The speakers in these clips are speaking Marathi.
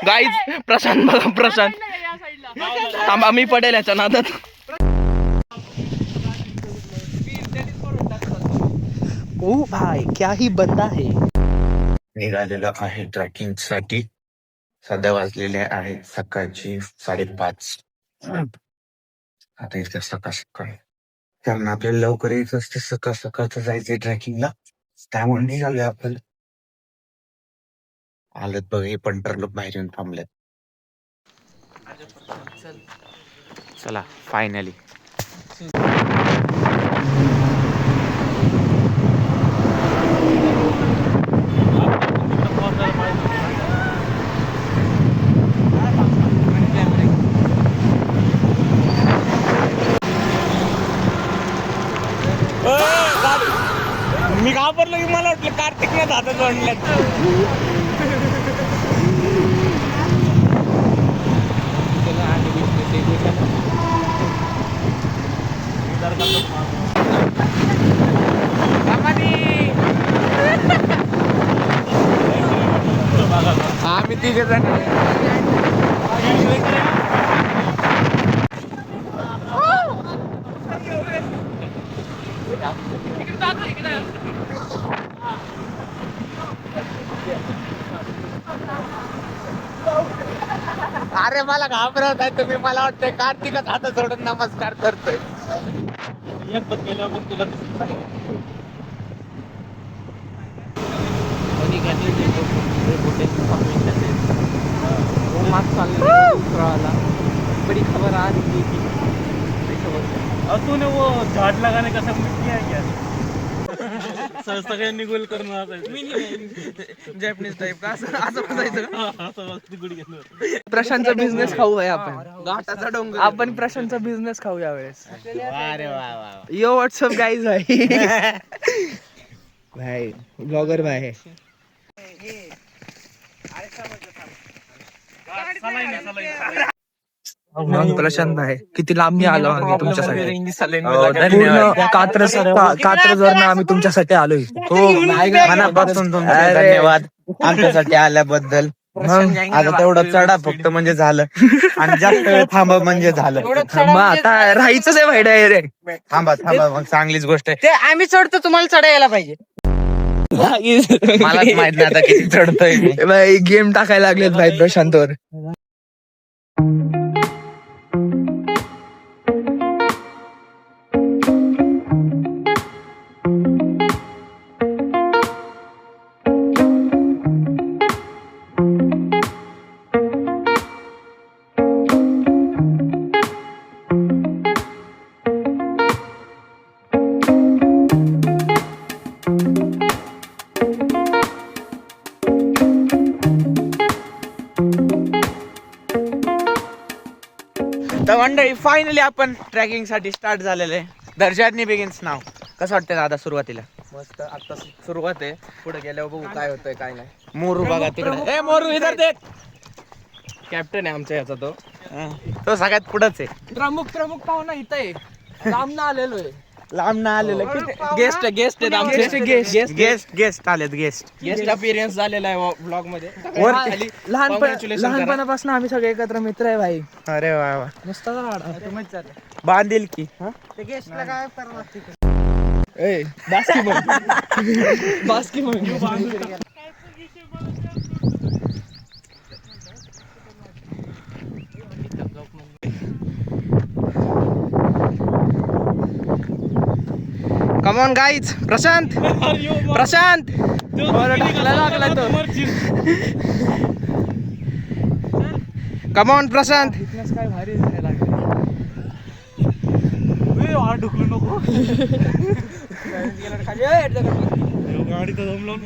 गाईज प्रशांत बघा, प्रशांत थांबा, मी पडेल याच्या नादात. ओ भाई क्या ही बंदा है. निघालेलो आहे ट्रॅकिंग साठी. सध्या वाजलेले आहे सकाळची 5:30. आता इतकं सकाळ सकाळ कारण आपल्याला लवकर यायचं असते, सकाळ सकाळचं जायचंय ट्रॅकिंगला, त्यामुळे निघालोय आपण. आलत बघ, हे पंटर लोक बाहेर येऊन थांबलेत. चला फायनली. मी घाबरलो की मला वाटलं कार्तिकने हातात जोडल्यात. आम्ही तिघे जण अरे मला घाबरवत आहे तुम्ही. मला वाटतंय कार्तिकच हात सोडून नमस्कार करतोय. बड़ी खबर आ रही है कि तूने वो झाड़ लगाने का सब किया है क्या? सगळ्यांनी गोल करून जॅपनीज टाईप का असं प्रशांतचा बिझनेस खाऊया आपण. घाटाचा डोंगर आपण प्रशांतचा बिझनेस खाऊ यावेळेस. अरे वा वा. यो व्हॉट्सअप गाईज भाई. भाई ब्लॉगर भाई. प्रशांत भाई किती लांब आलो आम्ही तुमच्यासाठी. कात्रज वरनं आम्ही तुमच्यासाठी आलोय. हो मनापासून तुमचे धन्यवाद आमच्यासाठी आल्याबद्दल. आता तेवढं चढा फक्त म्हणजे झालं, आणि जास्त वेळ थांबा म्हणजे झालं. मग आता राहायचंच आहे भाई डायरेक्ट. थांबा मग चांगलीच गोष्ट आहे. ते आम्ही चढतो, तुम्हाला चढायला पाहिजे. मलाच माहित नाही आता किती चढतोय. भाई गेम टाकायला लागलेत भाई प्रशांतवर. तर मंडळी फायनली आपण ट्रॅकिंग साठी स्टार्ट झालेलं आहे. द जर्नी बिगिन्स नाव. कसं वाटतं दादा सुरुवातीला? मस्त. आता सुरुवात आहे, पुढे गेल्यावर बघू काय होतंय काय नाही. मोरू बघा तिकडे. ए मोरू इधर देख. कॅप्टन आहे आमच्या याचा तो. तो सगळ्यात पुढंच आहे. प्रमुख पाहुणा इथं आहे. लांब आलेलो आहे. लांब ना आलेलं. गेस्ट आहेत आमचे. गेस्ट आलेत. गेस्ट अपीअरन्स झालेला आहे व्लॉग मध्ये. लहानपणापासून आम्ही सगळे एकत्र मित्र आहे भाई. अरे वा वा. नुसता बांधील की गेस्टला काय बास्की कमॉन गाईज. प्रशांत लागला तो. कमॉन प्रशांत. काय भारी ढुकलू नको. गाडी तर दम लावून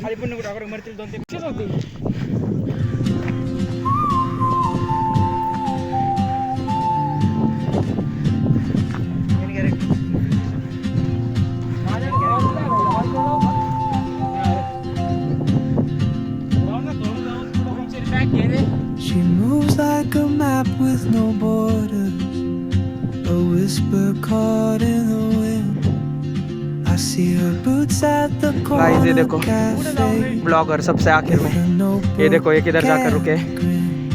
खाली पण नको टाकू. मरतील 2-3 होती. She moves like a map with no borders, a whisper caught in the wind. see her boots at the guys ये corner देखो cafe. ब्लॉगर सबसे आखिर में, ये देखो ये किधर जाकर रुके,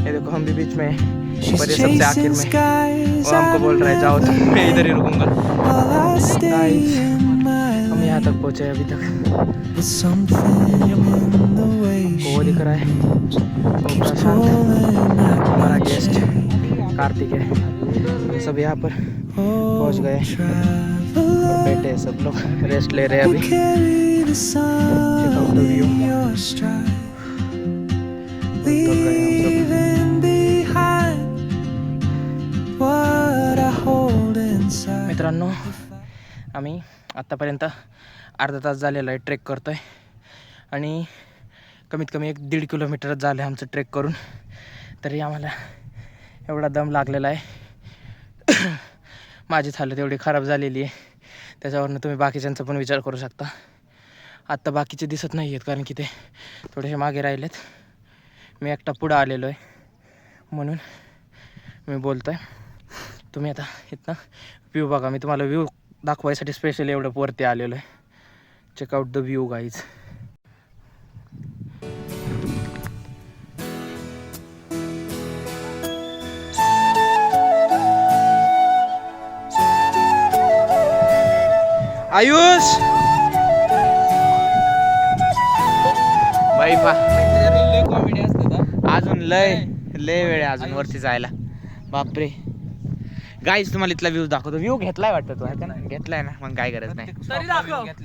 ये देखो हम भी बीच में हैं, She's पर ये सबसे आखिर chasing में skies वो हमको बोल रहा है जाओ तुम, मैं इधर ही रुकूंगा। while I stay guys in my हम यहाँ तक पहुँचे अभी तक, But something in the way वो दिख रहा है वो प्रशांत है, हमारा गेस्ट कार्तिक है, हम सब यहाँ पर पहुँच गए और बैठे हैं सब लोग, रेस्ट ले रहे हैं अभी। carry the Check out sun the view. in your stride, तो गए हम सब। leaving behind what I hold inside. मित्रांनो आम्ही आत्तापर्यंत अर्धा तास झालेला आहे ट्रेक करतोय आणि कमीत कमी 1-1.5 किलोमीटरच झालं आहे आमचं ट्रेक करून, तरी आम्हाला एवढा दम लागलेला आहे। माझीच हालत एवढी खराब झालेली आहे, त्याच्यावरनं तुम्ही बाकीच्यांचा पण विचार करू शकता। आत्ता बाकीचे दिसत नाही आहेत कारण की ते थोडेसे मागे राहिलेत, मी एकटा पुढं आलेलो आहे म्हणून मी बोलतो आहे। तुम्ही आता इथनं व्ह्यू बघा, मी तुम्हाला व्ह्यू दाखवायसाठी स्पेशली एवढं वरती आलेलो आहे। Check out the view guys. Ayush bye पा अजून लय लय वेळ आहे अजून वरती जायला, बापरे। गाईज तुम्हाला इथला व्ह्यू दाखवतो, व्ह्यू घेतलाय वाटतं तू, है ना? घेतलाय ना, मग काय गरज नाही,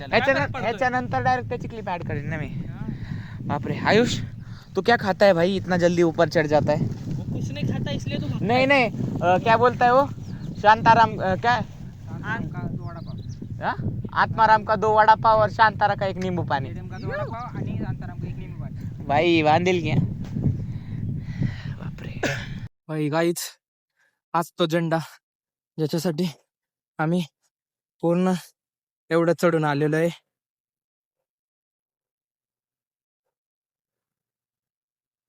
ह्याच्यानंतर डायरेक्ट त्याची क्लिप ऍड करेन ना मी। बापरे आयुष तू क्या खाता है भाई, इतना जल्दी ऊपर चढ़ जाता है? कुछ नहीं खाता इसलिए तो नहीं नहीं क्या बोलता है वो शांताराम क्या हाँ? आत्माराम का 2 वड़ा पाव और शांतारा का 1 नींबू पानी। भाई बांधेल क्या बापरे। भाई गाईच आज तो झेंडा ज्याच्यासाठी आम्ही पूर्ण एवढं चढून आलेलो आहे,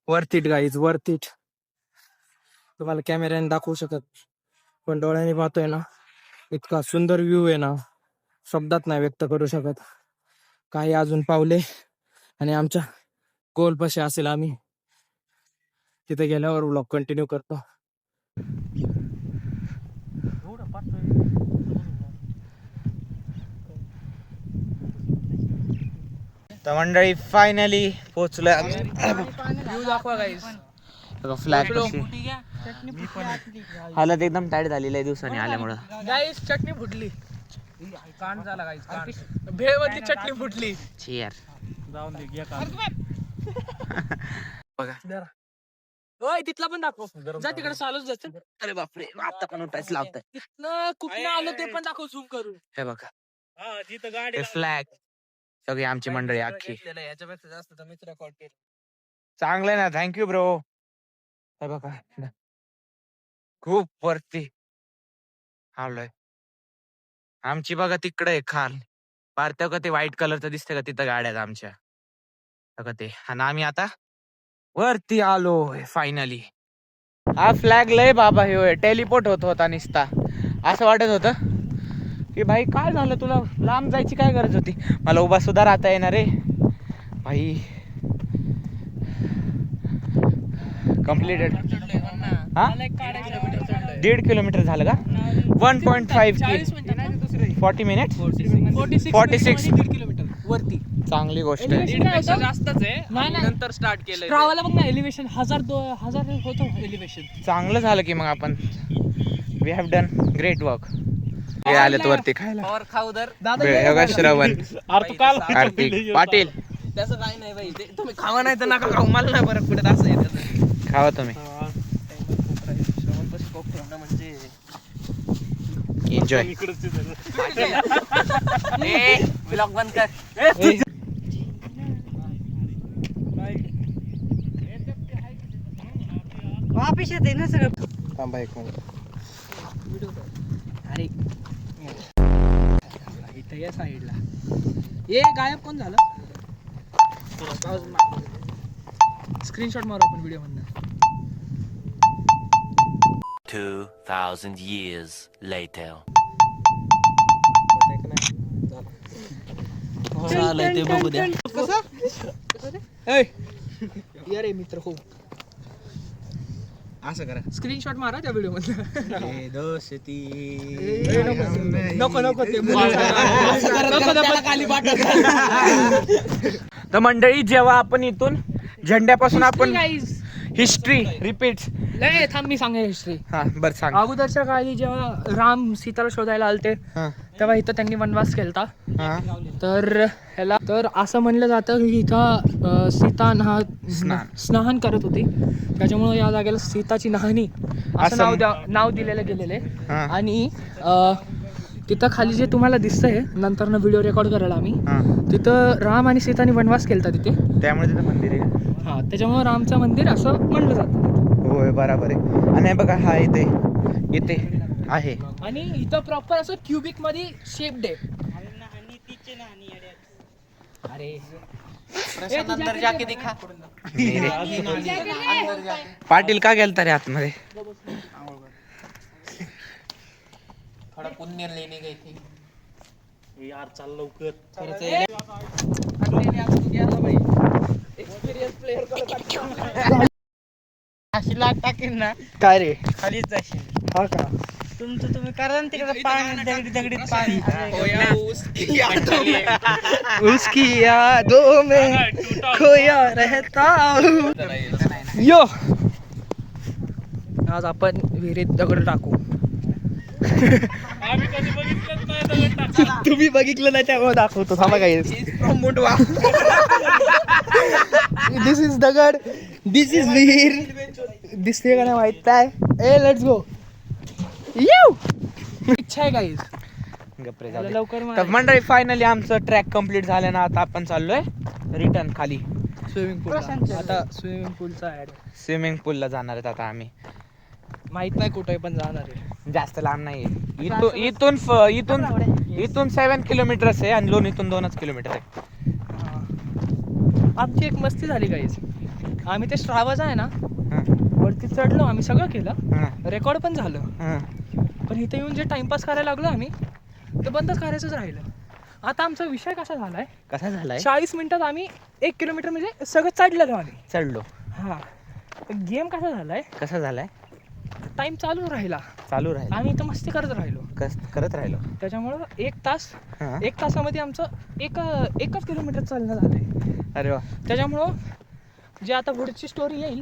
worth it guys, worth it. तुम्हाला कॅमेऱ्याने दाखवू शकत पण डोळ्याने पाहतोय ना, इतका सुंदर व्ह्यू आहे ना, शब्दात नाही व्यक्त करू शकत। काही अजून पावले आणि आमच्या गोलपाशी असेल, आम्ही तिथे गेल्यावर व्लॉग कंटिन्यू करतो। तर मंडळी फायनली पोहोचलोय आम्ही। व्ह्यू दाखवा गाईज, फ्लॅग कशी हालत एकदम टाईट झालेली आहे दिवसाने आल्यामुळं। गाईज चटणी फुटली, कांड झाला गाईज, भेळवरची चटणी फुटली। चियर जाऊन दे घ्या बघा ओय तिथला पण दाखव, जा तिकडे चालूच जायचं। अरे बापरे आता पण उठायच लावताय, तिथनं कुठनं आलं ते पण दाखव झूम करून। हे बघा तिथं गाडी फ्लॅग, सगळी आमची मंडळी अख्खी, याच्यापेक्षा जास्त तर मीच रेकॉर्ड केलं। चांगलं ना, थँक्यू ब्रो। हे बघा खूप वरती आलोय, आमची बघा तिकडे आहे खाल पारत्या का ते व्हाईट कलरचं दिसतंय का, तिथं गाड्या आहेत आमच्या बघा ते, आणि आम्ही आता वरती आलोय फायनली। हा फ्लॅग लय बाबा हे टेलिपोर्ट होत होता निसता, असं वाटत होतं की भाई काय झालं तुला लांब जायची काय गरज होती, मला उभा सुद्धा राहता येणार रे भाई। कम्प्लीटेड हा 1.5 किलोमीटर झालं का, 1.5 40 मिनिट 46 किलोमीटर वरती, चांगली गोष्ट आहे। जास्तच आहे, नंतर स्टार्ट केलं ट्रॅव्हल बघ ना, एलिव्हेशन 1000 होतं एलिव्हेशन। चांगलं झालं की मग आपण we have done great work. हे आलेत वरती खायला और खाऊदर योगा श्रवण कार्तिक पाटील, त्याचं काय नाही भाई, ते तुम्ही खावा नाही तर नका खाऊ, मला नाही फरक पडत, असं आहे त्याचं। खावा तुम्ही, श्रवण बस कोक ठेवणं म्हणजे एन्जॉय। ब्लॉग बंद कर। वापिस येते ना सगळं, थांबा एक मिनिट। अरे इथं या साईडला ये गायब कोण झालं, स्क्रीनशॉट मारू आपण व्हिडिओ मधनं। 2000 years later. चालय ते बघू द्या. अरे मित्र हो असं करा. स्क्रीनशॉट मारा त्या व्हिडिओ मध्ये. नको नको ते तर मंडळी जेव्हा आपण इथून झेंड्यापासून आपण हिस्ट्री रिपीट. नाही थांब मी सांगेन हिस्ट्री. हा बरं सांग. अगोदरच्या काळी जेव्हा राम सीताला शोधायला आलते तेव्हा इथं त्यांनी वनवास केलता. तर ह्याला तर असं म्हणलं जातं की इथं सीता स्नान करत होती, त्याच्यामुळे या जागेला सीताची नहानी असं नाव दिलेलं गेलेलं आहे. आणि तिथं खाली जे तुम्हाला दिसतंय नंतर व्हिडिओ रेकॉर्ड करायला आम्ही तिथं राम आणि सीतानी वनवास केलता तिथे, त्यामुळे तिथं मंदिर आहे. हा त्याच्यामुळे रामचं मंदिर असं म्हणलं जातं. होय बरोबर आहे. आणि बघा हा इथे आहे. आणि इथं प्रॉपर असं क्युबिक मध्ये शेप्ड आहे. अरे पाटील का गेलता रे आतमध्ये? थोडा पुण्य लेने गए थे यार. चाल लवकर. अशी लाट टाकेन ना काय रे खालीच जाशील. हा का तुमचं तुम्ही करा ना तिकडे पाणी दगडीत पाणी. उसकी यादों में खोया रहता हूँ. यो आज आपण विहिरीत दगड टाकू. तुम्ही बघितलं नाही त्यामुळे दाखवतो. थांबा काय दिस इज दगड, दिस इज विहीर. दिसते का नाही माहित आहे. ए लेट्स गो. येऊ इच्छा आहे गाईज लवकर तर मंडळी फायनली आमचं ट्रॅक कम्प्लीट झालं ना. आता आपण चाललोय रिटर्न खाली स्विमिंग पूल. आता स्विमिंग पूलचा ऍड स्विमिंग पूलला जाणार आहेत आता आम्ही. माहित नाही कुठे पण जाणार आहे. जास्त लांब नाही. इथून 7 किलोमीटर्स आहे आणि लोणीतून 2 किलोमीटर आहे. आमची एक मस्ती झाली गाईज. आम्ही ते श्रावज आहे ना वरती चढलो, आम्ही सगळं केलं, रेकॉर्ड पण झालं. पण इथे येऊन जे टाइमपास करायला लागलो आम्ही ते बंदच करायचंच राहिलं. आता आमचा विषय कसा झालाय 40 मिनिटात आम्ही 1 किलोमीटर म्हणजे सगळं चढलेलो आम्ही. चढलो. हा गेम कसा झालाय टाइम चालू राहिला आम्ही इथं मस्ती करत राहिलो. त्याच्यामुळं 1 तासामध्ये आमचं एकच किलोमीटर चालणं झालंय. अरे वा. त्याच्यामुळं जे आता पुढची स्टोरी येईल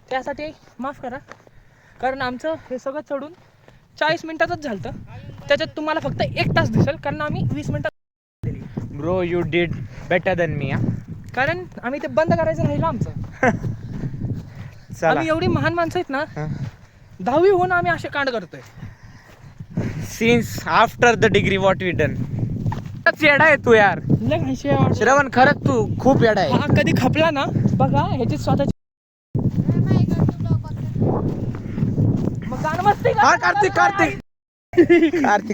त्यासाठी माफ करा, कारण आमचं हे सगळं चढून 40 मिनिटातच झालं. त्याच्यात तुम्हाला फक्त 1 तास दिसेल कारण आम्ही 20 मिनिटात. Bro you did better than me. कारण आम्ही ते बंद करायचं राहिलं आमचं. आम्ही एवढी महान माणसं आहेत ना, 10वी होऊन आम्ही असे कांड करतोय. Since after the degree what we done. येडा आहे तू यार. श्रवण खरंच तू खूप येडा आहे. हा कधी खपला ना बघा ह्याची स्वतःची मग गाणं मस्ती हा कार्तिक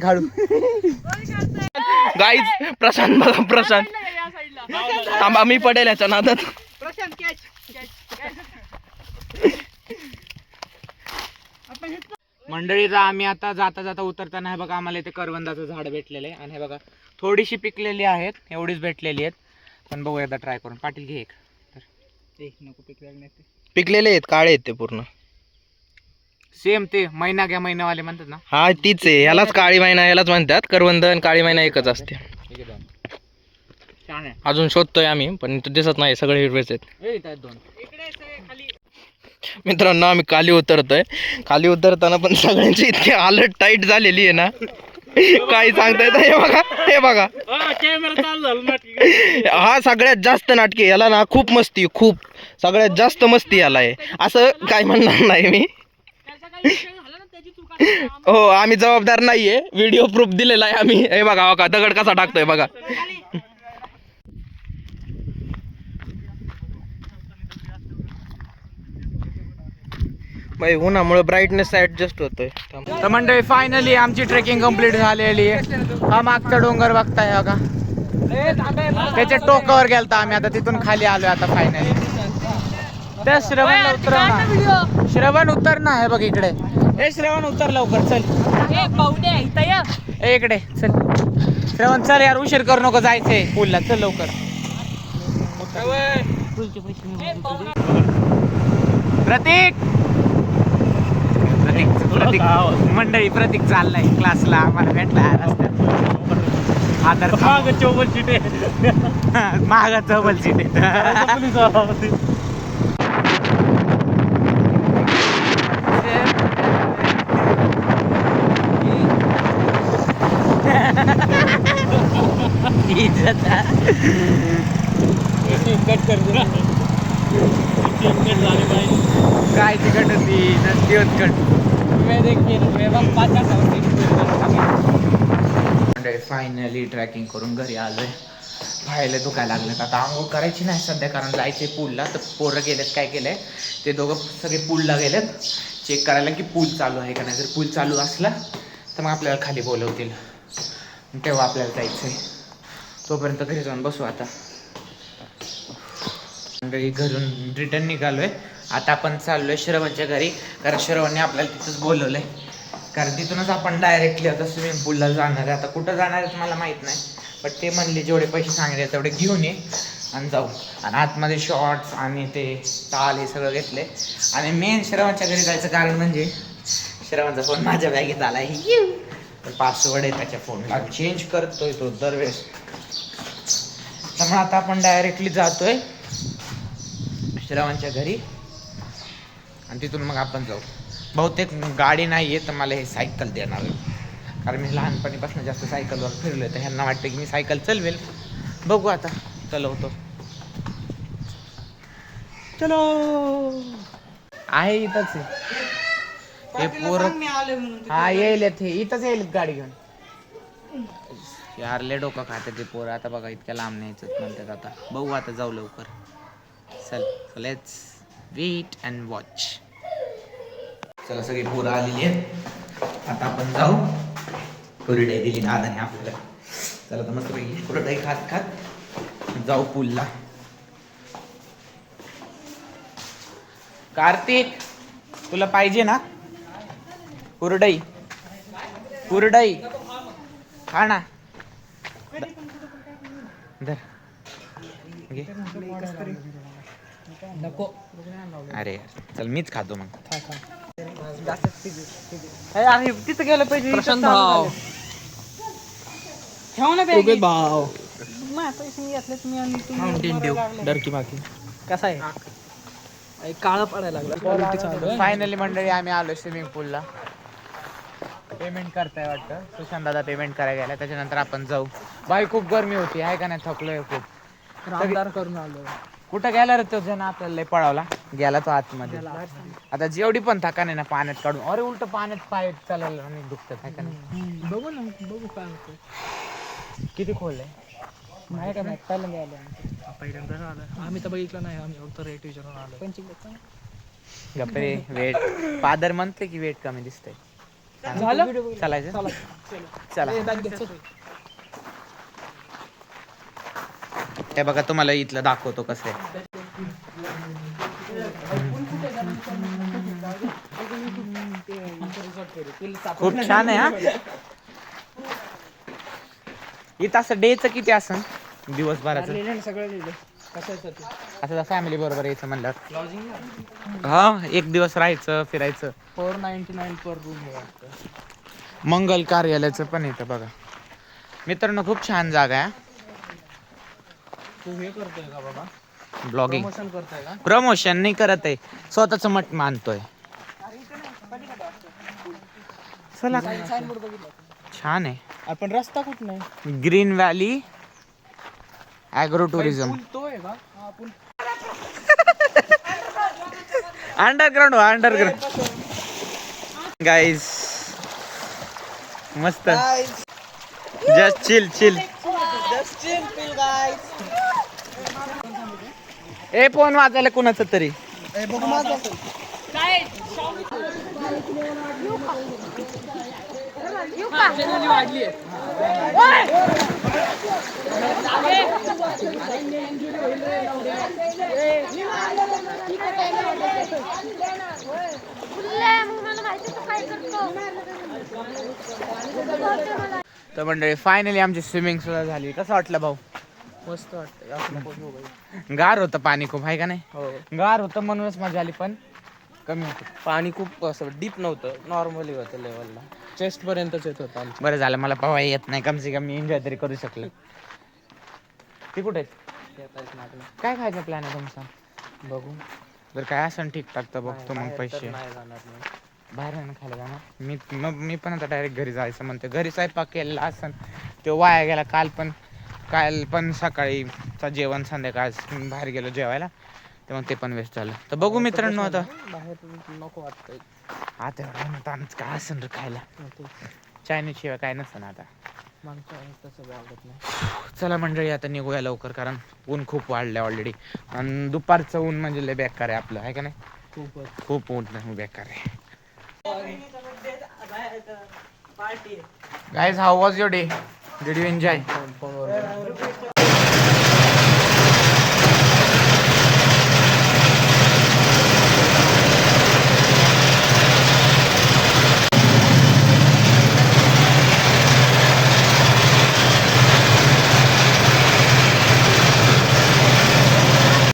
हाडू. गाईज प्रशांत बघा प्रशांत थांबा मी पडेल याच्या नादात. मंडळीचा आम्ही आता जाता उतरताना हे बघा आम्हाला इथे करवंदाचं झाड भेटलेलं आहे. आणि हे बघा थोडीशी पिकलेली आहेत, एवढीच भेटलेली आहेत. पण बघू एकदा ट्राय करून. पाटील घे एक. पिकलेले आहेत, काळे आहेत ते पूर्ण. सेम ते महिनावाले म्हणतात ना. हा तीच आहे. यालाच काळी मैना यालाच म्हणतात. करवंद आणि काळी मैना एकच असते. छान आहे. अजून शोधतोय आम्ही पण तो दिसत नाही, सगळे हिरवेच आहेत. 2 मित्रांनो आम्ही खाली उतरतोय. खाली उतरताना पण सगळ्यांची इतकी हालत टाईट झालेली आहे ना, काही सांगता येत. हे बघा हा सगळ्यात जास्त नाटकी. याला ना खूप मस्ती, खूप सगळ्यात जास्त मस्ती याला आहे. असं काय म्हणणार नाही मी. हो आम्ही जबाबदार नाहीये, व्हिडिओ प्रूफ दिलेला आहे आम्ही. हे बघा दगड कसा टाकतोय बघा. बाई उन्हामुळे ब्राईटनेस ऍडजस्ट होतोय. तर मंडळी फायनली आमची ट्रेकिंग कम्प्लीट झालेली आहे. हा मागचा डोंगर बघताय बघा, त्याच्या टोकावर गेलता आम्ही. आता तिथून खाली आलोय आता फायनली. त्या श्रवण उतर ना, हे बघ इकडे. हे श्रवण उतर लवकर चल. ए इकडे चल श्रवण चल यार उशीर करू नको जायचंय पूलला चल लवकर प्रतीक प्रतीक प्रतीक मंडळी प्रतीक चाललाय क्लासला आम्हाला भेटला रस्त्यात आधार चौबल सीट महागा चौबल सीट काय तिकट होती नसती होत कट फायनली ट्रॅकिंग करून घरी आलोय पाहायला दुखायला लागलं आता आंघोळ करायची नाही सध्या कारण जायचे पूलला तर पोरं गेलेत काय केलंय ते दोघं सगळे पूलला गेलेत चेक करायला की पूल चालू आहे का नाही जर पूल चालू असला तर मग आपल्याला खाली बोलवतील तेव्हा आपल्याला जायचंय तोपर्यंत घरी जाऊन बसू आता घरून रिटर्न निघालोय आता आपण चाललोय श्रवणच्या घरी कारण श्रवणने आपल्याला तिथंच बोलवलंय कारण तिथूनच आपण डायरेक्टली आता स्विमिंग पूलला जाणार आहे आता कुठं जाणार आहे मला माहित नाही पण ते म्हणले जेवढे पैसे सांगितले तेवढे घेऊन ये आणि जाऊ आणि आतमध्ये शॉर्ट्स आणि ते टाल हे सगळं घेतले आणि मेन श्रवणच्या घरी जायचं कारण म्हणजे श्रवणचा फोन माझ्या बॅगेत आला आहे पासवर्ड आहे त्याच्या फोनला चेंज करतोय तो दरवेळेस त्यामुळे आता आपण डायरेक्टली जातोय श्रवणच्या घरी आणि तिथून मग आपण जाऊ बहुतेक गाडी नाही आहे तर मला हे सायकल देणार आहे कारण मी लहानपणीपासून जास्त सायकलवर फिरलोय तर ह्यांना वाटतं की मी सायकल चालवेल बघू आता चालवतो चलो आहे इथंच आहे हे पोरं हा येईल हे इथंच येईल गाडी घेऊन यार लय डोकं खाते ते पोरं आता बघा इतक्या लांब न्यायचं म्हणतात आता बघू आता जाऊ लवकर चल लेट्स वेट अँड वॉच चला सगळी पोरं आलेली आहेत आता आपण जाऊ कुरडई दिली दादाने आपल्याला चला तर मस्त पैकी कुरडई खात खात जाऊ पूलला कार्तिक तुला पाहिजे ना कुरडई कुरडई खा ना धर घे नको अरे चल मीच खातो मग तिथं गेलं पाहिजे प्रशांत भाव ठेव ना उगे भाव पैसे मी घेतलेच मी आणि माउंटेन ड्यू डरकी बाकी कसा आहे काळा पडायला लागला फायनली मंडळी आम्ही आलो स्विमिंग पूलला पेमेंट करताय वाटतं सुशांत दादा पेमेंट करायला गेला त्याच्यानंतर आपण जाऊ बाई खूप गरमी होती आहे का नाही थकलोय खूप रामदार करून आलो कुठं गेला रे तो जण आपल्याला लय पळावला गेला तो आतमध्ये आता जेवढी पण थकाने ना पाण्यात काढून अरे उलट पाण्यात पाय चालायला आणि दुखतात आहे का नाही बघू ना बघू काय होतं किती खोल आहे नाही का नाही पहिल्यांदा आलो पहिल्यांदा आलं आम्ही तर बघितलं नाही आम्ही फक्त रेट विचारून आलो गप्पे वेट फादर म्हणते की वेट कमी दिसतंय झालं चालायचं चला हे बघा तुम्हाला इथलं दाखवतो कसं आहे खूप छान आहे हा इथं असं डेचं किती असं दिवसभराचं सगळं लिहिलं कशाचं ते असं फॅमिली बरोबर यायचं म्हणलं हा एक दिवस राहायचं फिरायचं 499 पर रूम आहे मंगल कार्यालयाचं पण येतं बघा मित्रांनो खूप छान जागा आहे तू हे करतोय का बाबा ब्लॉगिंग प्रमोशन करतोय का प्रमोशन नाही करत आहे स्वतःच मत मानतोय चला छान आहे आपण रस्ता कुठं नाही ग्रीन व्हॅली ॲग्रो टुरिझम तो आहे का आपण अंडरग्राउंड गाईज मस्त जस्ट चिल चिल ए फोन वाजायला कोणाचं तरी वाढली तर मंडळी फायनली आमची स्विमिंग सुद्धा झाली. कसं वाटलं भाऊ? मस्त वाटतं. गार होतं पाणी खूप, आहे का नाही? हो, गार होतं म्हणूनच मजा आली, पण कमी होतं. पाणी खूप असं डीप नव्हतं, नॉर्मली होतं लेवलला, चेस्ट पर्यंतच येत होतं आमचं. बरं झालं मला पवाय येत नाही, कम से कम मी एन्जॉय तरी करू शकलो. ती कुठे काय खायचा प्लॅन आहे तुमचा? बघू, जर काय असं ठीकठाक तर बघतो मग बाहेर तर पैसे नाही जाणार नाही. बाहेर नाही खायला जाणार. मी पण आता डायरेक्ट घरी जायचं म्हणते. घरी स्वयंपाक केलेला असं तो वाया गेला. काल पण सकाळीचा जेवण संध्याकाळ बाहेर गेलो जेवायला, तर मग ते पण वेस्ट झालं. तर बघू मित्रांनो, आता बाहेर नको वाटतंय. आता काय असं रे खायला, चायनीज शिवाय काय नसतं ना आता. मागच्या वेळेस तसं आवडत नाही. चला मंडळी, आता निघूया लवकर, कारण ऊन खूप वाढलं ऑलरेडी. आणि दुपारचं ऊन म्हणजे लय बेकार आहे आपलं, आहे का नाही? खूप ऊन बेकार आहे. Guys, how was your day? Did you enjoy?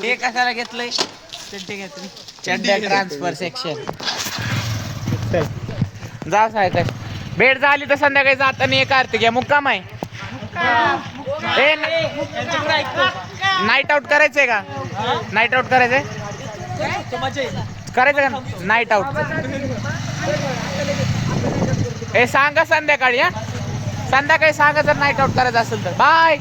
हे कशाला घेतलंय? चड्ड्या ट्रान्सफर सेक्शन. जा सायकल भेट झाली तर संध्याकाळी जाताना एक आरती घ्या. मुक्काम आहे. नाईट आउट करायचंय का? नाईट आउट करायचंय का नाईट आउट? हे सांगा संध्याकाळी. संध्याकाळी सांगा जर नाईट आउट करायचं असेल तर. बाय.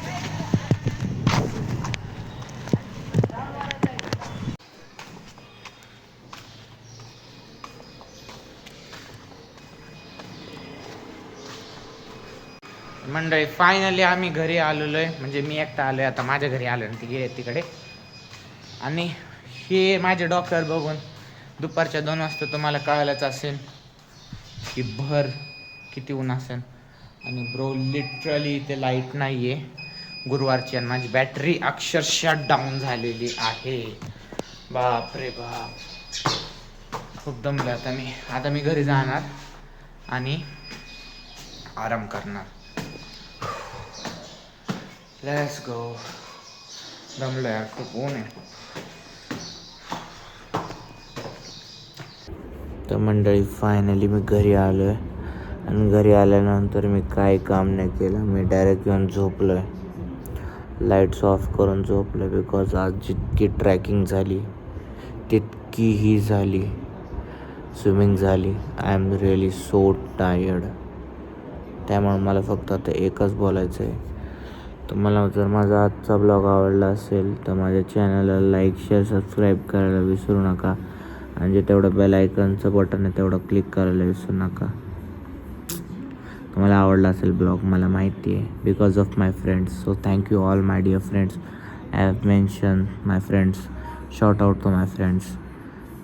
मंडळी फायनली आम्ही घरी आलेलो आहे. म्हणजे मी एकटा आलोय आता, माझ्या घरी आलो आणि ती गेले तिकडे. आणि हे माझे डॉक्टर बघून दुपारच्या 2 वाजता तुम्हाला कळायलाच असेल की भर किती ऊन असेल. आणि ब्रो लिटरली इथे लाईट नाही आहे गुरुवारची, आणि माझी बॅटरी अक्षरशः डाऊन झालेली आहे. बापरे बाप, खूप दमलो आता मी घरी जाणार आणि आराम करणार. Let's go. दमलो यार, खूप ऊन आहे. तर मंडळी फायनली मी घरी आलो आहे. आणि घरी आल्यानंतर मी काय काम नाही केलं, मी डायरेक्ट येऊन झोपलो आहे. लाईट्स ऑफ करून झोपलो आहे. बिकॉज आज जितकी ट्रॅकिंग झाली तितकीही झाली स्विमिंग झाली. I am really so tired. त्यामुळे मला फक्त आता एकच बोलायचं आहे. तुम्हाला जर माझा आजचा ब्लॉग आवडला असेल तर माझ्या चॅनलला लाईक, शेअर, सबस्क्राईब करायला विसरू नका. आणि जे तेवढं बेल आयकॉनचं बटन आहे तेवढं क्लिक करायला विसरू नका. तुम्हाला आवडला असेल ब्लॉग, मला माहिती आहे, because of my friends. So thank you all my dear friends. I have mention my friends. Shout out to my friends.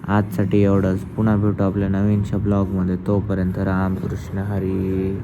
आजसाठी एवढंच. पुन्हा भेटू आपल्या नवीनच्या ब्लॉगमध्ये. तोपर्यंत राम कृष्ण हरी.